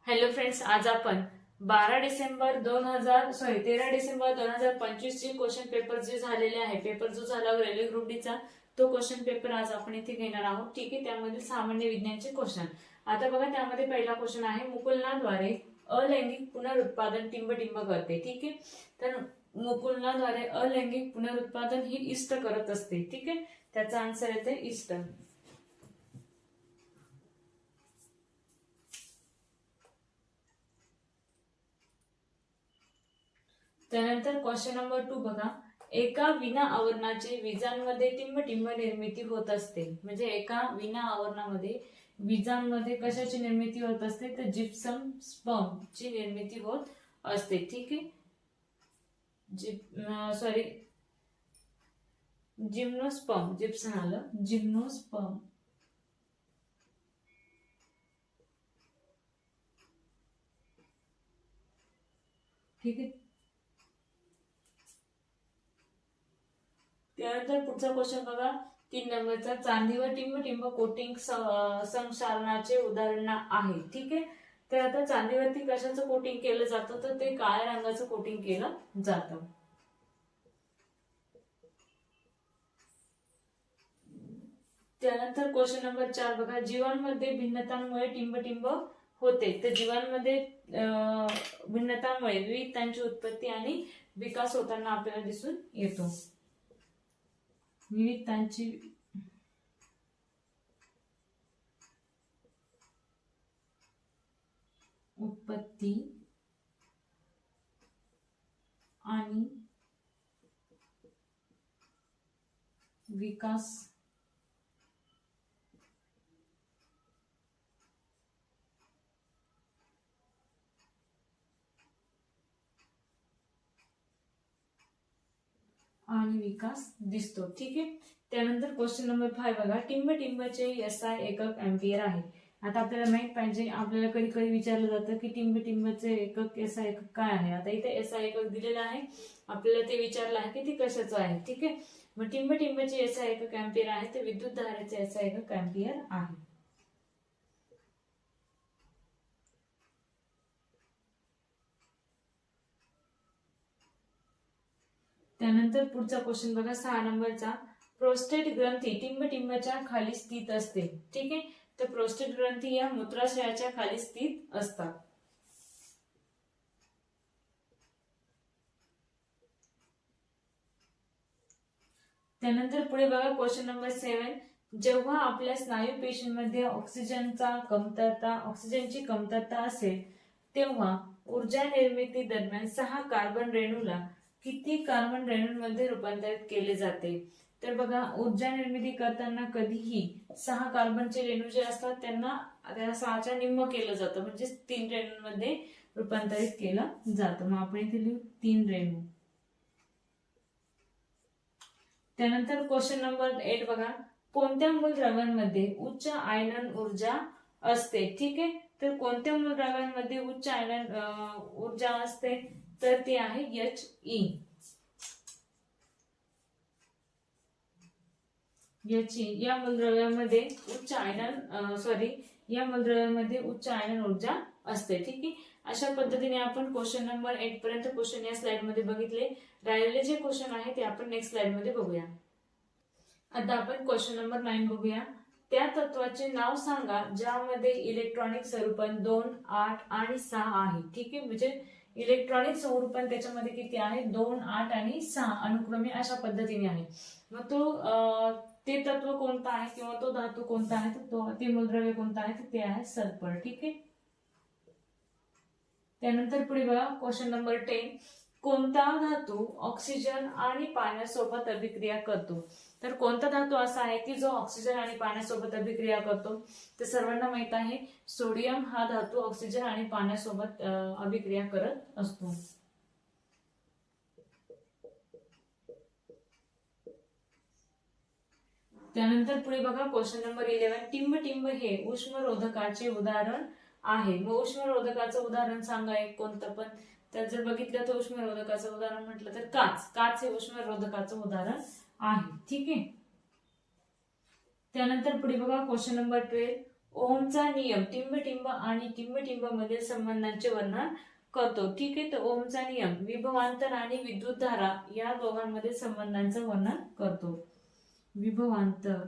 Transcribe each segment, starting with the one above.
Hello friends, आज आपण 13 डिसेंबर 2025 चे क्वेश्चन पेपर जे झालेले आहे, पेपर जो झाला रेल्वे ग्रुप डी चा, तो क्वेश्चन पेपर आज आपण इथे घेणार आहोत. ठीक आहे. त्यामध्ये सामान्य विज्ञानचे क्वेश्चन. आता बघा, त्यामध्ये पहिला क्वेश्चन आहे, मुकुलनाद्वारे अलैंगिक पुनरुत्पादन टिंबटिंब करते. ठीक आहे. तर मुकुलनाद्वारे अलैंगिक पुनरुत्पादन ही इष्ट करत असते. ठीक आहे. त्याचा आन्सर येते इष्ट. त्यानंतर क्वेश्चन नंबर 2 बघा, एका विना आवरणाचे विजांमध्ये टिंबटिंब निर्मिती होत असते. म्हणजे एका विना आवरणामध्ये विजांमध्ये कशाची निर्मिती होत असते, तर जिप्सम स्पर्म ची निर्मिती होत असते. ठीक आहे. जिम्नोस्पर्म, जिप्सम आलं, जिम्नोस्पर्म. ठीक आहे. त्यानंतर पुढचा क्वेश्चन बघा, 3 नंबरचा, चांदीवर टिंबटिंब कोटिंग संक्षारणाचे उदाहरण आहे. ठीक आहे. तर आता चांदीवरती कशाचं कोटिंग केलं जातं, तर ते काळ्या रंगाचं कोटिंग केलं जातं. त्यानंतर क्वेश्चन नंबर 4 बघा, जीवांमध्ये भिन्नतांमुळे टिंबटिंब होते. तर जीवांमध्ये भिन्नतांमुळे विविधतांची उत्पत्ती आणि विकास होताना आपल्याला दिसून येतो. विविधतांची उत्पत्ती आणि विकास दिसतो. ठीक आहे. त्यानंतर क्वेश्चन नंबर 5 बघा, टिंबटिंबचे SI एकक एम्पियर आहे. आता आपल्याला माहित पाहिजे, आपल्याला कधी कधी विचारलं जातं की टिंबटिंबचे एकक SI एकक काय आहे. आता इथे SI एकक दिलेलं आहे, आपल्याला ते विचारलं आहे की ते कशाचं आहे. ठीक आहे. मग टिंबटिंबचे SI एकक एम्पियर आहे, तर विद्युत धारेचे SI एकक एम्पियर आहे. त्यानंतर पुढचा क्वेश्चन बघा, 6 नंबरचा, प्रोस्टेट ग्रंथी टिंबटिंबाच्या खाली स्थित असते. ठीक आहे. तर प्रोस्टेट ग्रंथी या मूत्राशयाच्या खाली स्थित असतात. त्यानंतर पुढे बघा, क्वेश्चन नंबर 7, जेव्हा आपल्या स्नायू पेशींमध्ये ऑक्सिजनची कमतरता असेल, तेव्हा ऊर्जा निर्मिती दरम्यान 6 कार्बन रेणूला किती कार्बन रेणूंमध्ये रूपांतरित केले जाते. तर बघा, ऊर्जा निर्मिती करताना कधीही 6 कार्बनचे रेणू जे असतात त्यांना 6च्या निम्म केलं जातं, म्हणजे 3 रेणूंमध्ये रूपांतरित केलं जातं. मग आपण इथे लिहू 3 रेणू. त्यानंतर क्वेश्चन नंबर 8 बघा, कोणत्या मूलद्रव्यांमध्ये उच्च आयनन ऊर्जा असते. ठीक आहे. तर कोणत्या मूलद्रव्यांमध्ये उच्च आयनन ऊर्जा असते, तर ती आहे HE. या मूलद्रव्यामध्ये उच्च आयनन ऊर्जा असते. ठीक आहे. अशा पद्धतीने आपण क्वेश्चन नंबर 8 पर्यंत क्वेश्चन या स्लाइड मध्ये बघितले. राहिलेले जे क्वेश्चन आहे ते आपण नेक्स्ट स्लाइड मध्ये बघूया. आता आपण क्वेश्चन नंबर 9 बघूया. त्या तत्वाचे नाव सांगा ज्यामध्ये इलेक्ट्रॉनिक स्वरूपन 2, 8 आणि 6 आहे. ठीक आहे. म्हणजे इलेक्ट्रॉनिक स्वरूपन त्याच्यामध्ये किती आहे, 2, 8 आणि 6 अनुक्रमे अशा पद्धतीने आहे. मग ते तत्व कोणतं आहे किंवा तो धातू कोणता आहे, तर ते मूलद्रव्य कोणतं आहे, तर ते आहे सल्फर. ठीक आहे. त्यानंतर पुढे बघा, क्वेश्चन नंबर 10, कोणता धातू ऑक्सिजन आणि पाण्यासोबत अभिक्रिया करतो. तर कोणता धातू असा आहे की जो ऑक्सिजन आणि पाण्यासोबत अभिक्रिया करतो, तर सर्वांना माहित आहे सोडियम हा धातू ऑक्सिजन आणि पाण्यासोबत अभिक्रिया करत असतो. त्यानंतर पुढे बघा, क्वेश्चन नंबर 11, टिंबटिंब हे उष्मरोधकाचे उदाहरण आहे. मग उष्मरोधकाचं उदाहरण सांगा एक कोणतं पण. तर जर बघितलं तर उष्मरोधकाचं उदाहरण म्हटलं तर काच हे उष्मरोधकाचं उदाहरण आहे. ठीक आहे. त्यानंतर पुढे बघा, क्वेश्चन नंबर 12, ओहमचा नियम टिंबटिंब आणि टिंबटिंब मधील संबंधांचे वर्णन करतो. ठीक आहे, तर ओहमचा नियम विभवांतर आणि विद्युतधारा या दोघांमधील संबंधांचं वर्णन करतो. विभवांतर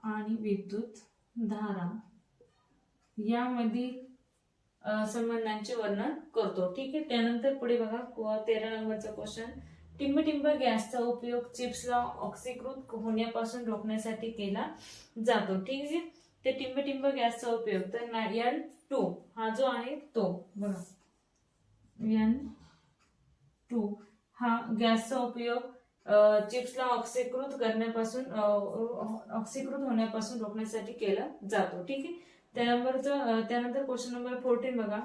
आणि विद्युत धारा यामधील संबंधांचे वर्णन करतो. ठीक आहे, त्यानंतर पुढे बघा 13 नंबरचा क्वेश्चन. टिंबटिंब गॅसचा उपयोग चिप्सला ऑक्सीकृत होण्यापासून रोखण्यासाठी केला जातो. ठीक आहे, ते टिंबटिंब गॅसचा उपयोग तर N2 हा जो आहे तो बघा N2 हा गॅसचा उपयोग चिप्सला ऑक्सीकृत होण्यापासून रोखण्यासाठी केला जातो. ठीक आहे, त्यानंतर क्वेश्चन नंबर 14 बघा.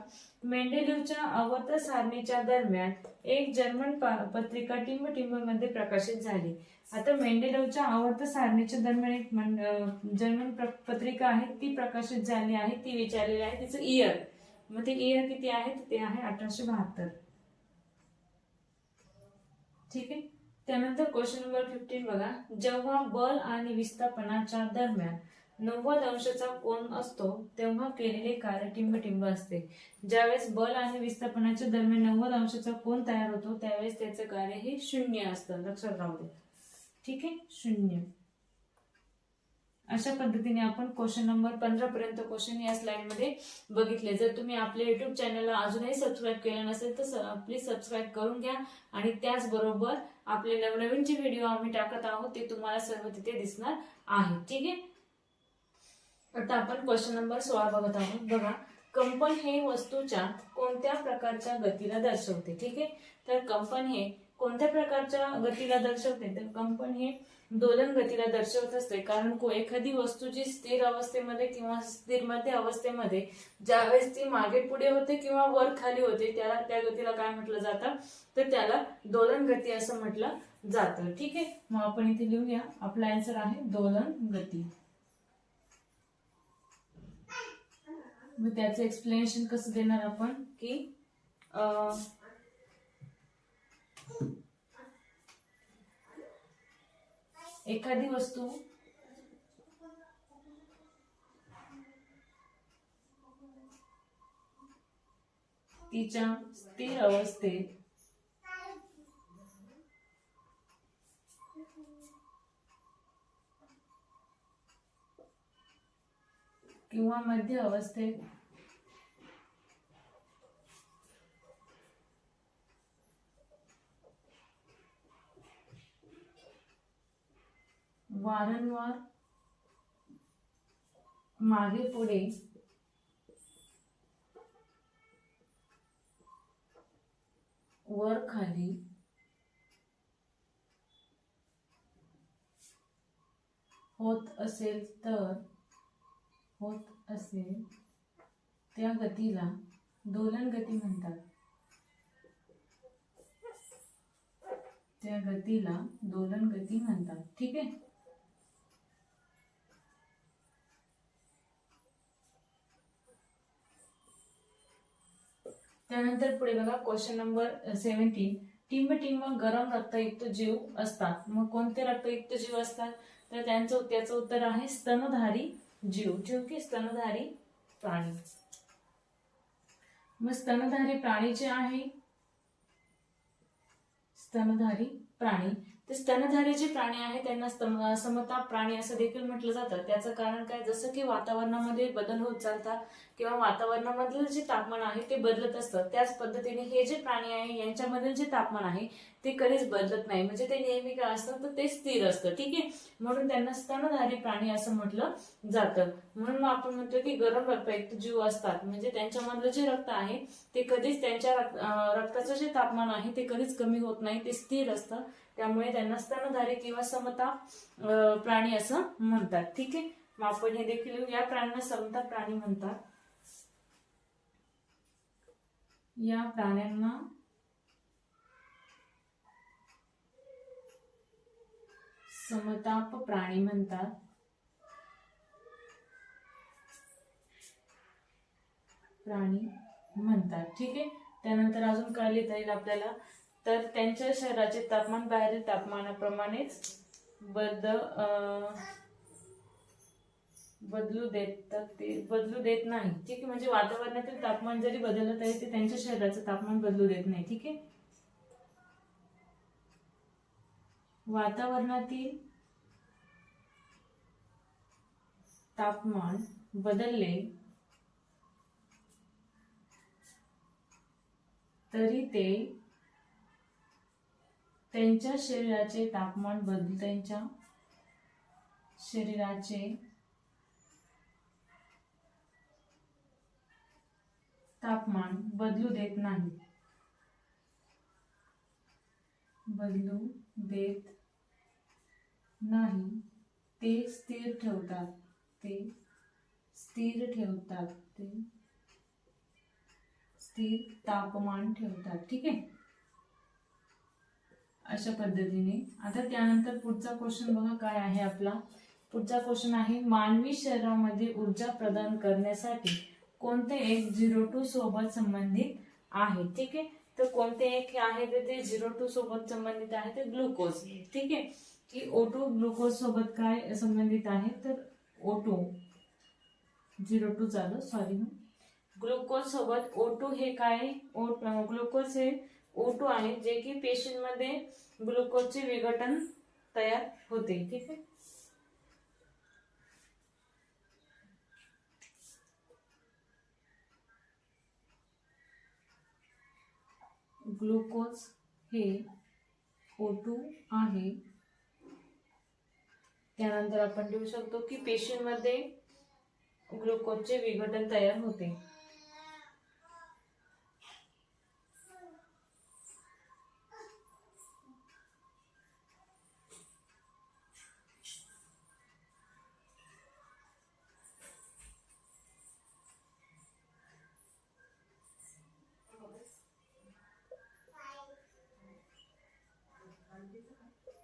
मेंडेलिव्हच्या आवर्त सारणीच्या दरम्यान एक जर्मन पत्रिका टिंबटिंब मध्ये प्रकाशित झाली. आता मेंडेलिव्हच्या आवर्त सारणीच्या दरम्यान एक जर्मन पत्रिका आहे ती प्रकाशित झाली आहे, ती विचारलेली आहे तिचं इयर. मग ते इयर किती आहे, ते आहे 1872. ठीक आहे, त्यानंतर क्वेश्चन नंबर 15 बघा. जेव्हा बल आणि विस्थापनाच्या दरम्यान 90 अंशाचा कोन असतो तेव्हा केलेले कार्य टिंबटिंब असते. ज्यावेळेस बल आणि विस्थापनाच्या दरम्यान 90 अंशाचा कोन तयार होतो त्यावेळेस त्याचं कार्य हे 0 असतं, लक्षात राहू दे. ठीक आहे, 0. अशा पद्धतीने आपण क्वेश्चन नंबर 15 पर्यंत क्वेश्चन या स्लाइड मध्ये बघितले. जर तुम्ही आपल्या युट्यूब चॅनलला अजूनही सबस्क्राईब केलं नसेल तर प्लीज सबस्क्राईब करून घ्या आणि त्याचबरोबर आपले नवनवीन जे व्हिडिओ आम्ही टाकत आहोत ते तुम्हाला सर्व तिथे दिसणार आहे. ठीक आहे, आता आपण क्वेश्चन नंबर 16 बघत आहोत. बघा, कंपन हे वस्तूच्या कोणत्या प्रकारच्या गतीला दर्शवते. ठीक आहे, तर कंपन हे कोणत्या प्रकारच्या गतीला दर्शवते, तर कंपन हे दोलन गतीला दर्शवत असते. कारण एखादी वस्तू जी स्थिर अवस्थेमध्ये किंवा स्थिर मध्य अवस्थेमध्ये ज्यावेळेस ती मागे पुढे होते किंवा वर खाली होते त्या गतीला काय म्हटलं जातं, तर त्याला दोलन गती असं म्हटलं जातं. ठीक आहे, मग आपण इथे लिहूया, आपला आन्सर आहे दोलन गती. मग त्याचं एक्सप्लेनेशन कसं देणार आपण की एखादी वस्तू तिच्या स्थिर अवस्थेत किंवा मध्य अवस्थेत वारंवार मागे पुढे वर खाली होत असेल त्या गतीला दोलन गती म्हणतात. ठीक आहे, त्यानंतर पुढे बघा क्वेश्चन नंबर 17. टिंबटिंब गरम रक्तयुक्त जीव असतात. मग कोणते रक्तयुक्त जीव असतात, तर त्याचं उत्तर आहे स्तनधारी जीव. ठीक आहे, स्तनधारी प्राणी. मग स्तनधारी प्राणी जे आहे स्तनधारी प्राणी, ते स्तनधारी जे प्राणी आहे त्यांना समताप प्राणी असं देखील म्हटलं जातं. त्याचं कारण काय, जसं की वातावरणामध्ये बदल होत चालतात किंवा वातावरणामधलं जे तापमान आहे ते बदलत असतं, त्याच पद्धतीने हे जे प्राणी आहे यांच्यामधील जे तापमान आहे ते कधीच बदलत नाही. म्हणजे ते नेहमी काय असतं, तर ते स्थिर असतं. ठीक आहे, म्हणून त्यांना स्तनधारी प्राणी असं म्हटलं जातं. म्हणून आपण म्हणतो की गरम रक्तयुक्त जीव असतात, म्हणजे त्यांच्यामधलं जे रक्त आहे ते कधीच त्यांच्या रक्ताचं जे तापमान आहे ते कधीच कमी होत नाही, ते स्थिर असतं. त्यामुळे त्यांना स्तनधारी किंवा समताप प्राणी असं म्हणतात. ठीक आहे, मग आपण हे देखील या प्राण्यांना समताप प्राणी म्हणतात. या प्राण्यांना समताप प्राणी म्हणतात. ठीक आहे, त्यानंतर अजून काय लिहिता येईल आपल्याला, तर त्यांच्या शरीराचे तापमान बाहेरील तापमानाप्रमाणेच बदलू देत नाही. ठीक आहे, म्हणजे वातावरणातील तापमान जरी बदललं तरी ते त्यांच्या शरीराचं तापमान बदलू देत नाही. ठीक आहे, वातावरणातील तापमान बदलले तरी ते त्यांच्या शरीराचे तापमान बदलू देत नाही. ते स्थिर ठेवतात. स्थिर तापमान ठेवतात. ठीक आहे, अशा पद्धतीने. आता त्यानंतर पुढचा क्वेश्चन बघा काय आहे आपला. पुढचा क्वेश्चन आहे, मानवी शरीरामध्ये ऊर्जा प्रदान करण्यासाठी कोणते एक 0-2 सोबत संबंधित आहे. ठीक आहे, तर कोणते एक आहे तर ते 0-2 सोबत संबंधित आहे, ते ग्लुकोज. ठीक आहे, की O2 ग्लुकोज सोबत काय संबंधित आहे, तर O2 0-2 झालं, सॉरी, ग्लुकोज सोबत O2 हे काय, ग्लुकोज हे O2 आहे, जे की पेशींमध्ये ग्लुकोजचे विघटन तयार होते. ठीक आहे, ग्लुकोज हे O2 आहे. त्यानंतर आपण लिहू शकतो की पेशींमध्ये ग्लुकोजचे विघटन तयार होते.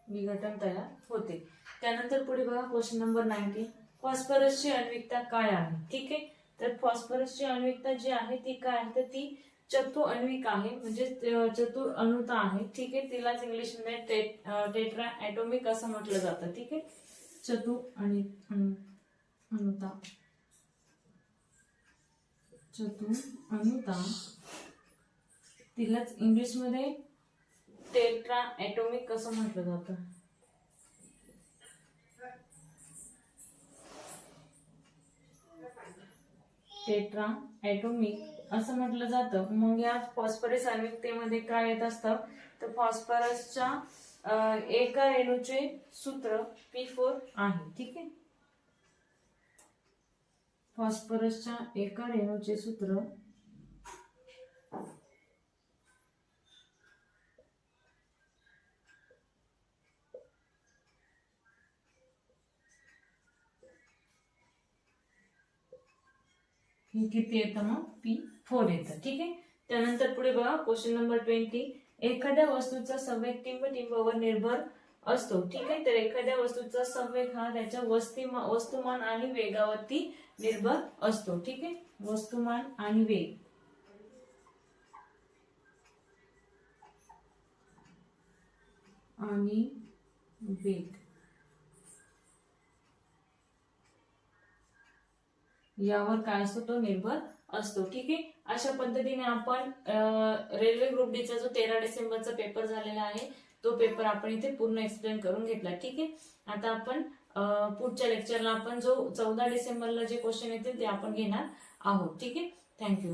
विघटन तयार होते. त्यानंतर पुढे बघा क्वेश्चन नंबर 19, फॉस्फरसची आण्विकता काय आहे. ठीक आहे, तर फॉस्फरसची आण्विकता जी आहे ती काय आहे, तर ती चतुआण्विक आहे, म्हणजे चतुर अणुता आहे. ठीक आहे, तिलाच इंग्लिश मध्ये टेट्रा ॲटोमिक असं म्हटलं जातं. ठीक आहे, चतुअणुता तिलाच इंग्लिश मध्ये टेट्रा ॲटोमिक असं म्हटलं जातं. टेट्रा ॲटोमिक असं म्हटलं जातं. मग या फॉस्फरस आण्विकतेमध्ये काय येत असतं, तर फॉस्फरसच्या एका रेणूचे सूत्र P4 आहे. ठीक आहे, फॉस्फरसच्या एका रेणूचे सूत्र किती येतं, मग P4 येतं. ठीक आहे, त्यानंतर पुढे बघा क्वेश्चन नंबर 20, एखाद्या वस्तूचा संवेग टिंब-टिंबावर निर्भर असतो. ठीक आहे, तर एखाद्या वस्तूचा संवेग हा त्याच्या वस्तुमान आणि वेगावरती निर्भर असतो. ठीक आहे, वस्तुमान आणि वेग यावर काय असतो, तो निर्भर असतो. ठीक आहे, अशा पद्धतीने आपण रेल्वे ग्रुप डी चा जो 13 डिसेंबरचा पेपर झालेला आहे तो पेपर आपण इथे पूर्ण एक्सप्लेन करून घेतला. ठीक आहे, आता आपण पुढच्या लेक्चरला आपण जो 14 डिसेंबरला जे क्वेश्चन येतील ते आपण घेणार आहोत. ठीक आहे, थँक्यू.